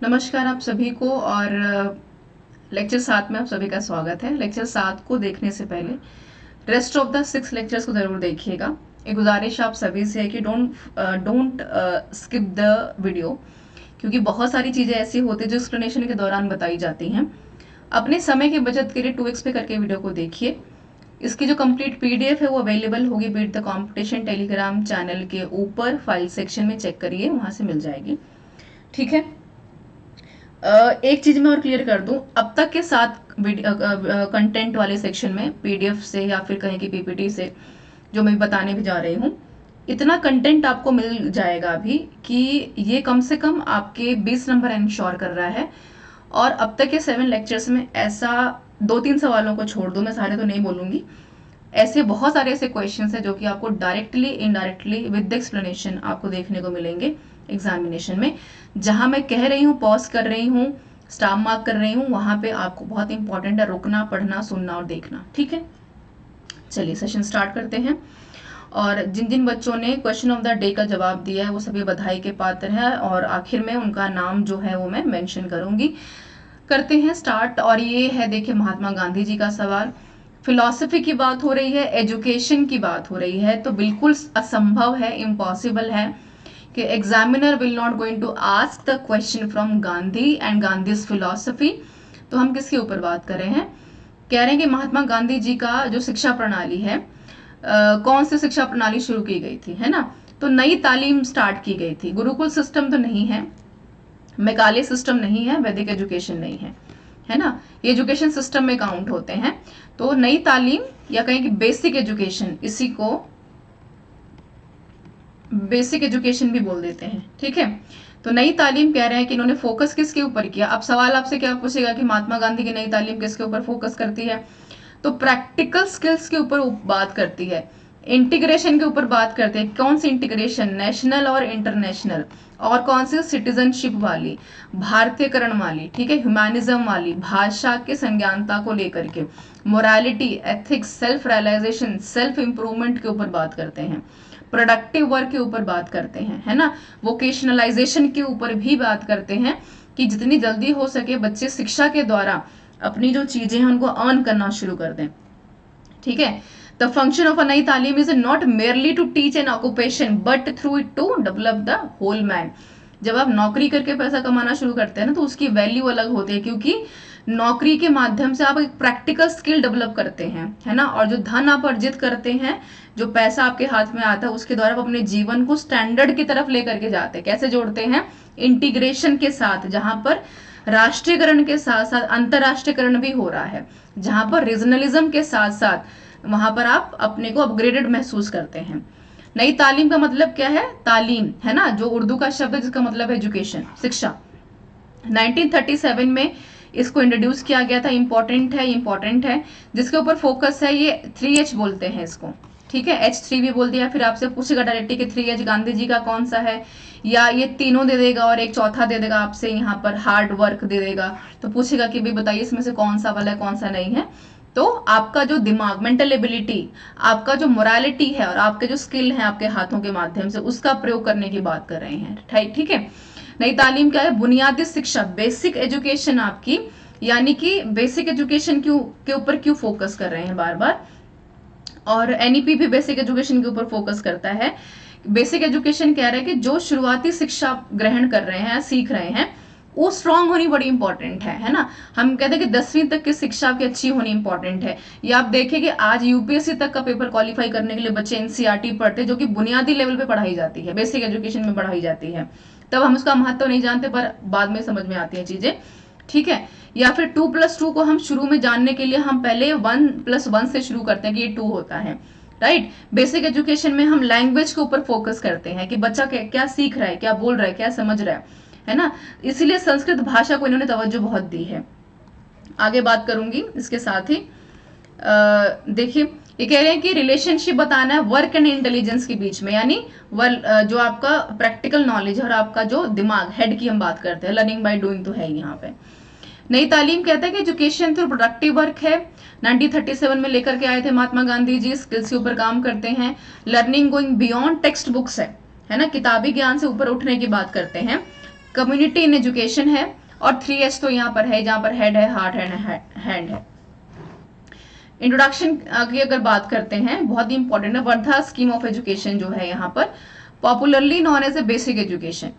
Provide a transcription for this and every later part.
नमस्कार आप सभी को और लेक्चर 7 में आप सभी का स्वागत है। लेक्चर 7 को देखने से पहले रेस्ट ऑफ द 6 लेक्चर्स को ज़रूर देखिएगा। एक गुजारिश आप सभी से है कि डोंट स्किप द वीडियो, क्योंकि बहुत सारी चीज़ें ऐसी होती हैं जो एक्सप्लेनेशन के दौरान बताई जाती हैं। अपने समय की बचत के लिए 2x पे करके वीडियो को देखिए। इसकी जो कंप्लीट पीडीएफ है वो अवेलेबल होगी beat the competition Telegram channel के ऊपर फाइल सेक्शन में, चेक करिए, वहां से मिल जाएगी। ठीक है। एक चीज मैं और क्लियर कर दूं, अब तक के 7 कंटेंट वाले सेक्शन में पीडीएफ से या फिर कहीं की पीपीटी से जो मैं बताने भी जा रही हूँ, इतना कंटेंट आपको मिल जाएगा अभी कि ये कम से कम आपके 20 नंबर इंश्योर कर रहा है। और अब तक के 7 लेक्चर्स में ऐसा 2-3 सवालों को छोड़ दो, मैं सारे तो नहीं बोलूंगी, ऐसे बहुत सारे ऐसे क्वेश्चंस हैं जो कि आपको directly indirectly with the explanation आपको देखने को मिलेंगे एग्जामिनेशन में। जहां मैं कह रही हूँ, पॉज कर रही हूँ, स्टार मार्क कर रही हूँ, वहां पे आपको बहुत इंपॉर्टेंट है रुकना, पढ़ना, सुनना और देखना। ठीक है, चलिए सेशन स्टार्ट करते हैं। और जिन जिन बच्चों ने क्वेश्चन ऑफ द डे का जवाब दिया है वो सभी बधाई के पात्र हैं, और आखिर में उनका नाम जो है वो मैं मेंशन करूंगी। करते हैं स्टार्ट। और ये है, देखिए, महात्मा गांधी जी का सवाल। फिलॉसफी की बात हो रही है, एजुकेशन की बात हो रही है, तो बिल्कुल असंभव है, इम्पॉसिबल है कि examiner will not going to ask the question from Gandhi and Gandhi's philosophy. तो हम किसके ऊपर बात कर रहे हैं? कह रहे हैं कि महात्मा गांधी जी का जो शिक्षा प्रणाली है, कौन सी शिक्षा प्रणाली शुरू की गई थी, है ना? तो नई तालीम स्टार्ट की गई थी। गुरुकुल सिस्टम तो नहीं है, मेकाले सिस्टम नहीं है, वैदिक एजुकेशन नहीं है ना? ये एजुकेशन सिस्टम में काउंट होते हैं। तो नई तालीम या कहें कि बेसिक एजुकेशन, इसी को बेसिक एजुकेशन भी बोल देते हैं। ठीक है, तो नई तालीम कह रहे हैं कि इन्होंने फोकस किसके ऊपर किया। अब सवाल आपसे क्या पूछेगा कि महात्मा गांधी की नई तालीम किसके ऊपर फोकस करती है? तो प्रैक्टिकल स्किल्स के ऊपर बात करती है, इंटीग्रेशन के ऊपर बात करते हैं। कौन सी इंटीग्रेशन? नेशनल और इंटरनेशनल। और कौन सी? सिटीजनशिप वाली, भारतीयकरण वाली, ठीक है, ह्यूमैनिज्म वाली, भाषा के संज्ञानता को लेकर के, morality, ethics, self realisation, self improvement के ऊपर बात करते हैं, प्रोडक्टिव वर्क के ऊपर बात करते हैं, है ना, वोकेशनलाइजेशन के ऊपर भी बात करते हैं कि जितनी जल्दी हो सके बच्चे शिक्षा के द्वारा अपनी जो चीजें हैं उनको अर्न करना शुरू कर दें। ठीक है, the function of a Nai Talim is not merely to teach an occupation but through it to develop the whole man. जब आप नौकरी करके पैसा कमाना शुरू करते हैं ना, तो उसकी वैल्यू अलग होती है, क्योंकि नौकरी के माध्यम से आप एक प्रैक्टिकल स्किल डेवलप करते हैं, है ना, और जो धन आप अर्जित करते हैं, जो पैसा आपके हाथ में आता है, उसके द्वारा आप अपने जीवन को स्टैंडर्ड की तरफ लेकर के जाते हैं। कैसे जोड़ते हैं? इंटीग्रेशन के साथ, जहां पर राष्ट्रीयकरण के साथ साथ अंतरराष्ट्रीयकरण भी हो रहा है, जहां पर रीजनलिज्म के साथ साथ वहां पर आप अपने को अपग्रेडेड महसूस करते हैं। नई तालीम का मतलब क्या है? तालीम, है ना, जो उर्दू का शब्द है जिसका मतलब है एजुकेशन, शिक्षा। 1937 में इसको इंट्रोड्यूस किया गया था। इंपॉर्टेंट है, जिसके ऊपर फोकस है, ये 3H बोलते हैं इसको। ठीक है, H3 भी बोल दिया। फिर आपसे पूछेगा डायरेक्टली कि 3H गांधी जी का कौन सा है, या ये तीनों दे देगा और एक चौथा दे देगा आपसे, यहाँ पर हार्ड वर्क दे देगा। तो पूछेगा कि भी बताइए इसमें से कौन सा वाला है, कौन सा नहीं है। तो आपका जो दिमाग, मेंटल एबिलिटी, आपका जो मोरालिटी है और आपके जो स्किल है आपके हाथों के माध्यम से, उसका प्रयोग करने की बात कर रहे हैं। ठीक है, नई तालीम क्या है? बुनियादी शिक्षा, बेसिक एजुकेशन आपकी, यानी कि बेसिक एजुकेशन के ऊपर क्यों फोकस कर रहे हैं बार बार। और एनईपी भी बेसिक एजुकेशन के ऊपर फोकस करता है। बेसिक एजुकेशन कह रहा है कि जो शुरुआती शिक्षा ग्रहण कर रहे हैं, सीख रहे हैं, वो स्ट्रांग होनी बड़ी इंपॉर्टेंट है ना। हम कहते हैं कि 10वीं तक की शिक्षा आपकी अच्छी होनी इंपॉर्टेंट है। या आप देखें कि आज यूपीएससी तक का पेपर क्वालिफाई करने के लिए बच्चे एनसीईआरटी पढ़ते हैं, जो कि बुनियादी लेवल पे पढ़ाई जाती है, बेसिक एजुकेशन में पढ़ाई जाती है। तब हम उसका महत्व नहीं जानते, पर बाद में समझ में आती है चीजें। ठीक है, या फिर 2+2 को हम शुरू में जानने के लिए हम पहले 1+1 से शुरू करते हैं कि ये 2 होता है। राइट, बेसिक एजुकेशन में हम लैंग्वेज के ऊपर फोकस करते हैं कि बच्चा क्या सीख रहा है, क्या बोल रहा है, क्या समझ रहा है ना। इसीलिए संस्कृत भाषा को इन्होंने तवज्जो बहुत दी है। आगे बात करूंगी इसके साथ ही। देखिए, ये कह रहे हैं कि रिलेशनशिप बताना है वर्क एंड इंटेलिजेंस के बीच में, यानी जो आपका प्रैक्टिकल नॉलेज और आपका जो दिमाग, हेड की हम बात करते हैं, लर्निंग बाय डूइंग तो है यहाँ पे। नई तालीम कहता है कि एजुकेशन थ्रू प्रोडक्टिव वर्क है। 1937 में लेकर के आए थे महात्मा गांधी जी, स्किल्स के ऊपर काम करते हैं। Learning going beyond text books है ना, किताबी ज्ञान से ऊपर उठने की बात करते हैं। कम्युनिटी इन एजुकेशन है, और 3S तो यहाँ पर है, जहाँ पर हेड है, हार्ट एंड हैंड है। इंट्रोडक्शन की अगर बात करते हैं, बहुत ही इंपॉर्टेंट है। वर्धा स्कीम ऑफ एजुकेशन जो है यहाँ पर popularly known as a basic education,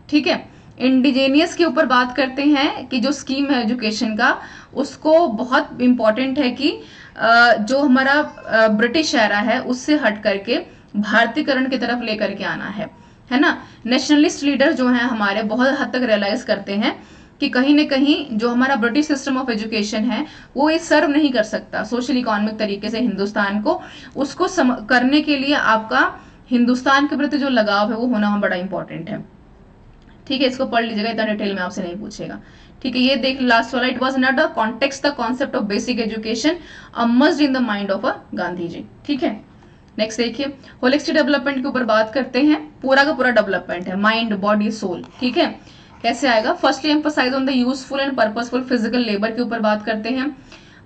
ठीक है। इंडिजेनियस के ऊपर बात करते हैं कि जो स्कीम है एजुकेशन का, उसको बहुत इंपॉर्टेंट है कि जो हमारा ब्रिटिश एरा है उससे हट करके भारतीयकरण की तरफ लेकर के आना है ना। नेशनलिस्ट लीडर जो हैं हमारे बहुत हद तक रियलाइज करते हैं कि कहीं ना कहीं जो हमारा ब्रिटिश सिस्टम ऑफ एजुकेशन है वो ये सर्व नहीं कर सकता सोशल इकोनॉमिक तरीके से हिंदुस्तान को। उसको करने के लिए आपका हिंदुस्तान के प्रति जो लगाव है वो होना बड़ा इंपॉर्टेंट है, ठीक है। इसको पढ़ लीजिएगा, इतना डिटेल में आपसे नहीं पूछेगा, ठीक है। ये देख लास्ट वाला, it was not a context the concept of basic education emerged in the mind of a Gandhi ji, ठीक है। नेक्स्ट देखिए, होलिस्टिक डेवलपमेंट के ऊपर बात करते हैं। पूरा का पूरा डेवलपमेंट है, माइंड बॉडी सोल, ठीक है। कैसे आएगा? Firstly emphasise on the useful and purposeful physical labour के ऊपर बात करते हैं।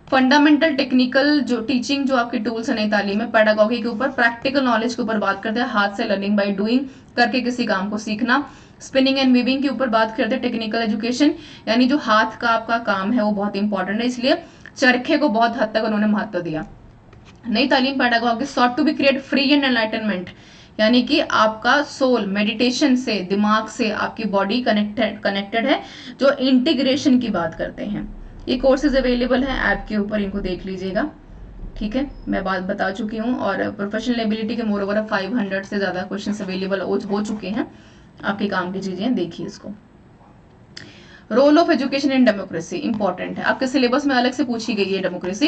फंडामेंटल टेक्निकल जो टीचिंग जो आपकी टूल्स है नई तालीम में, पेडागॉजी के ऊपर, प्रैक्टिकल नॉलेज के ऊपर बात करते हैं, हाथ से लर्निंग बाय डूइंग, करके किसी काम को सीखना। स्पिनिंग एंड वीविंग के ऊपर बात करते हैं, टेक्निकल एजुकेशन, यानी जो हाथ का आपका काम है वो बहुत इंपॉर्टेंट है, इसलिए चरखे को बहुत हद तक उन्होंने महत्व दिया। Nai Talim pedagogy sought to be create free and enlightenment, यानी कि आपका सोल मेडिटेशन से, दिमाग से आपकी बॉडी कनेक्टेड है, जो इंटीग्रेशन की बात करते हैं। ये कोर्सेज अवेलेबल हैं ऐप के ऊपर, इनको देख लीजिएगा, ठीक है। मैं बात बता चुकी हूँ, और प्रोफेशनल एबिलिटी के मोर ओवर 500 से ज्यादा क्वेश्चन अवेलेबल हो चुके हैं, आपके काम की चीजें देखिए इसको। Role of education in democracy important है, आपके सिलेबस में अलग से पूछी गई है। डेमोक्रेसी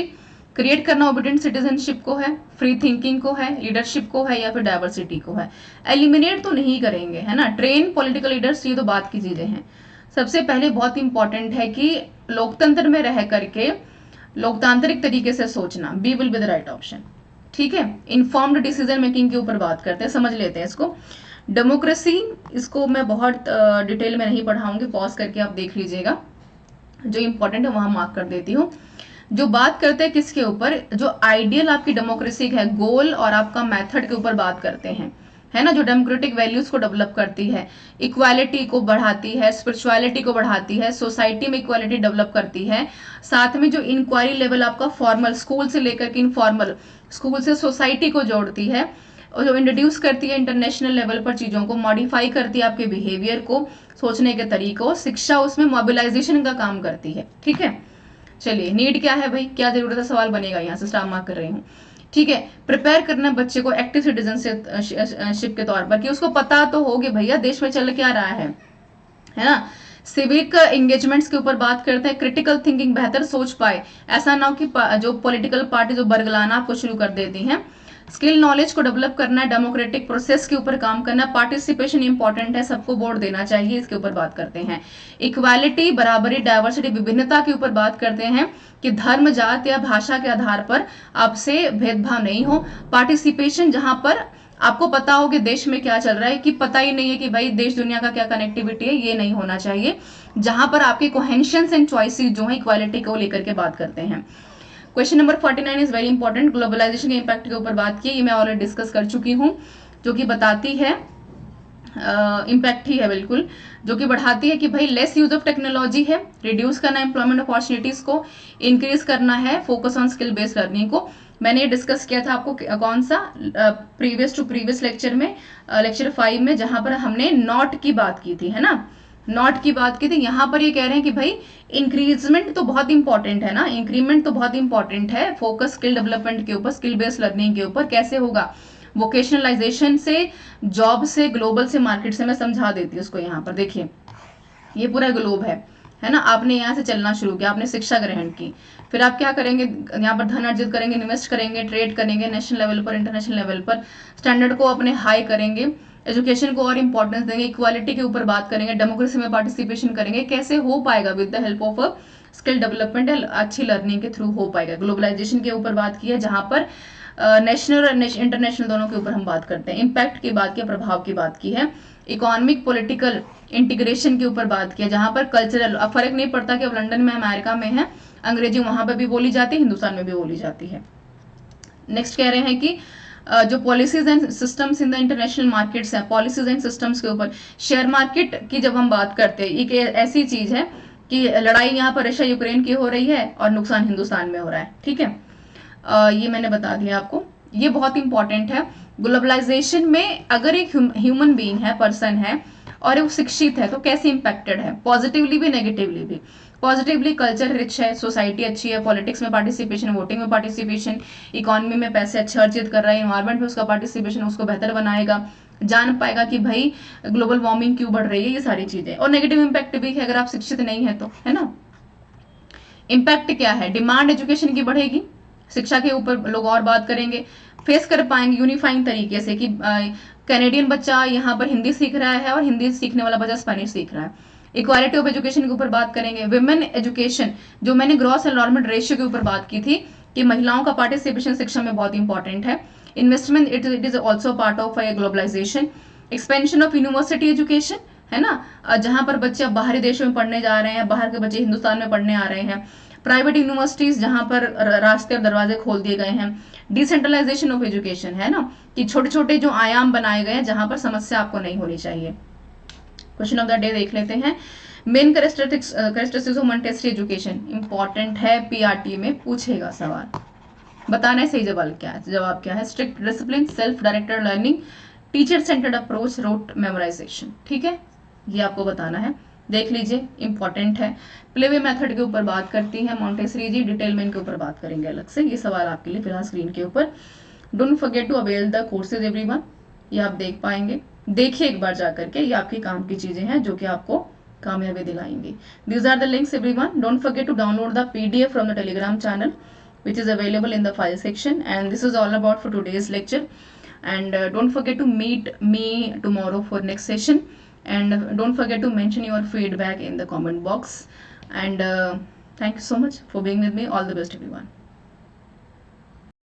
क्रिएट करना ओबीडिएंट सिटीजनशिप को है, फ्री थिंकिंग को है, लीडरशिप को है, या फिर डाइवर्सिटी को है। एलिमिनेट तो नहीं करेंगे, है ना। ट्रेन पॉलिटिकल लीडर्स, ये तो बात की चीजें हैं। सबसे पहले बहुत इंपॉर्टेंट है कि लोकतंत्र में रह करके लोकतांत्रिक तरीके से सोचना, B will be the right option, ठीक है। इन्फॉर्म्ड डिसीजन मेकिंग के ऊपर बात करते हैं, समझ लेते हैं इसको। डेमोक्रेसी, इसको मैं बहुत डिटेल में नहीं पढ़ाऊंगी, पॉज करके आप देख लीजिएगा, जो इंपॉर्टेंट है वहां मार्क कर देती हूँ। जो बात करते हैं किसके ऊपर, जो आइडियल आपकी डेमोक्रेसी है, गोल और आपका मेथड के ऊपर बात करते हैं, है ना। जो डेमोक्रेटिक वैल्यूज को डेवलप करती है, इक्वालिटी को बढ़ाती है, स्पिरिचुअलिटी को बढ़ाती है, सोसाइटी में इक्वालिटी डेवलप करती है। साथ में जो इंक्वायरी लेवल आपका फॉर्मल स्कूल से लेकर के इनफॉर्मल स्कूल से सोसाइटी को जोड़ती है, और जो इंट्रोड्यूस करती है इंटरनेशनल लेवल पर चीजों को, मॉडिफाई करती है आपके बिहेवियर को, सोचने के तरीकों, शिक्षा उसमें मोबिलाइजेशन का काम करती है, ठीक है। चलिए, नीड क्या है भाई, क्या जरूरत है, सवाल बनेगा, यहाँ से स्टार मार्क कर रही हूँ, ठीक है। प्रिपेयर करना बच्चे को एक्टिव सिटीजनशिप के तौर पर, कि उसको पता तो होगी भैया देश में चल क्या रहा है ना। सिविक एंगेजमेंट्स के ऊपर बात करते हैं। क्रिटिकल थिंकिंग, बेहतर सोच पाए, ऐसा ना हो कि जो पॉलिटिकल पार्टी जो बरगलाना आपको शुरू कर देती हैं। स्किल नॉलेज को डेवलप करना है, डेमोक्रेटिक प्रोसेस के ऊपर काम करना, पार्टिसिपेशन इंपॉर्टेंट है, सबको वोट देना चाहिए, इसके ऊपर बात करते हैं। इक्वालिटी, बराबरी, डाइवर्सिटी, विभिन्नता के ऊपर बात करते हैं, कि धर्म, जात या भाषा के आधार पर आपसे भेदभाव नहीं हो। पार्टिसिपेशन, जहां पर आपको पता हो कि देश में क्या चल रहा है, कि पता ही नहीं है कि भाई देश दुनिया का क्या कनेक्टिविटी है, ये नहीं होना चाहिए। जहां पर आपके कोहेंशंस एंड चॉइसेस जो है इक्वालिटी को लेकर के बात करते हैं। Question number 49 is very important, globalisation के इम्पैक्ट के ऊपर बात की, ये मैं ऑलरेडी डिस्कस कर चुकी हूँ, जो कि बताती है इम्पैक्ट ही है बिल्कुल, जो कि बढ़ाती है कि भाई लेस यूज ऑफ टेक्नोलॉजी है, रिड्यूस करना एम्प्लॉयमेंट अपॉर्चुनिटीज को, इंक्रीज करना है focus on skill based learning को। मैंने ये डिस्कस किया था आपको कौन सा, प्रीवियस टू प्रीवियस लेक्चर में, लेक्चर 5 में, जहां पर हमने नॉट की बात की थी, है ना। नॉट की बात की थी, यहाँ पर ये कह रहे हैं कि भाई इंक्रीजमेंट तो बहुत इंपॉर्टेंट है ना, इंक्रीमेंट तो बहुत इंपॉर्टेंट है, फोकस स्किल डेवलपमेंट के ऊपर, स्किल बेस्ड लर्निंग के ऊपर। कैसे होगा, वोकेशनलाइजेशन से, जॉब से, ग्लोबल से, मार्केट से। मैं समझा देती हूँ उसको, यहाँ पर देखिए, ये पूरा ग्लोब है ना। आपने यहाँ से चलना शुरू किया, आपने शिक्षा ग्रहण की, फिर आप क्या करेंगे, यहाँ पर धन अर्जित करेंगे, इन्वेस्ट करेंगे, ट्रेड करेंगे, नेशनल लेवल पर, इंटरनेशनल लेवल पर, स्टैंडर्ड को अपने हाई करेंगे, एजुकेशन को और इंपॉर्टेंस देंगे, इक्वालिटी के ऊपर बात करेंगे, डेमोक्रेसी में पार्टिसिपेशन करेंगे। कैसे हो पाएगा, with the help of skill development, अच्छी लर्निंग के थ्रू हो पाएगा। ग्लोबलाइजेशन के ऊपर बात की है, जहां पर नेशनल और इंटरनेशनल दोनों के ऊपर हम बात करते हैं। इम्पैक्ट की बात की, प्रभाव की बात की है। इकोनॉमिक पॉलिटिकल इंटीग्रेशन के ऊपर बात की है, जहां पर कल्चरल, अब फर्क नहीं पड़ता कि अब लंदन में, अमेरिका में है, अंग्रेजी वहां पर भी बोली जाती है, हिंदुस्तान में भी बोली जाती है। नेक्स्ट कह रहे हैं कि जो policies and systems in the international markets हैं, पॉलिसीज एंड सिस्टम्स के ऊपर। शेयर मार्केट की जब हम बात करते हैं, एक ऐसी चीज है कि लड़ाई यहाँ पर रशिया यूक्रेन की हो रही है और नुकसान हिंदुस्तान में हो रहा है, ठीक है। ये मैंने बता दिया आपको, ये बहुत इंपॉर्टेंट है। ग्लोबलाइजेशन में अगर एक ह्यूमन बीइंग है, पर्सन है और वो शिक्षित है तो कैसे इंपैक्टेड है, पॉजिटिवली भी नेगेटिवली भी। पॉजिटिवली कल्चर रिच है, सोसाइटी अच्छी है, पॉलिटिक्स में पार्टिसिपेशन, वोटिंग में पार्टिसिपेशन, इकोनॉमी में पैसे अच्छे अर्जित कर रहा है, इन्वायरमेंट में उसका पार्टिसिपेशन उसको बेहतर बनाएगा, जान पाएगा कि भाई ग्लोबल वार्मिंग क्यों बढ़ रही है, ये सारी चीजें। और नेगेटिव इंपैक्ट भी है अगर आप शिक्षित नहीं है तो, है ना। इम्पैक्ट क्या है, डिमांड एजुकेशन की बढ़ेगी, शिक्षा के ऊपर लोग और बात करेंगे, फेस कर पाएंगे यूनिफाइंग तरीके से कि कैनेडियन बच्चा यहाँ पर हिंदी सीख रहा है और हिंदी सीखने वाला बच्चा स्पेनिश सीख रहा है। इक्वालिटी ऑफ एजुकेशन के ऊपर बात करेंगे। विमेन एजुकेशन, जो मैंने ग्रॉस एनरोलमेंट रेशियो के ऊपर बात की थी कि महिलाओं का पार्टिसिपेशन शिक्षा में बहुत इंपॉर्टेंट है। Investment, it is also part of globalisation. Expansion of university education, है ना, जहां पर बच्चे अब बाहरी देशों में पढ़ने जा रहे हैं, बाहर के बच्चे हिंदुस्तान में पढ़ने आ रहे हैं। प्राइवेट यूनिवर्सिटीज जहां पर रास्ते और दरवाजे खोल दिए गए हैं। डिसेंट्रलाइजेशन ऑफ एजुकेशन, है ना, कि छोटे छोटे जो आयाम बनाए गए हैं जहां पर समस्या आपको नहीं होनी चाहिए। क्वेश्चन ऑफ द डे देख लेते हैं। Main characteristics of Montessori education important है, पीआरटी में पूछेगा सवाल, बताना है सही जवाब क्या है। जवाब क्या है, strict discipline, self directed learning, teacher centred approach, rote memorisation, ठीक है, ये आपको बताना है, देख लीजिए, इंपॉर्टेंट है। प्लेवे मेथड के ऊपर बात करती है मॉन्टेसरी जी, डिटेल में इनके ऊपर बात करेंगे अलग से, ये सवाल आपके लिए फिलहाल स्क्रीन के ऊपर। Don't forget to avail the courses everyone, ये आप देख पाएंगे, देखिए एक बार जाकर के, ये आपके काम की चीजें हैं जो कि आपको कामयाबी दिलाएंगी। These are the links everyone. Don't forget to download the PDF from the Telegram channel which is available in the file section, and this is all about for today's lecture. And don't forget to meet me tomorrow for next session, and don't forget to mention your feedback in the comment box. And thank you so much for being with me. All the best everyone.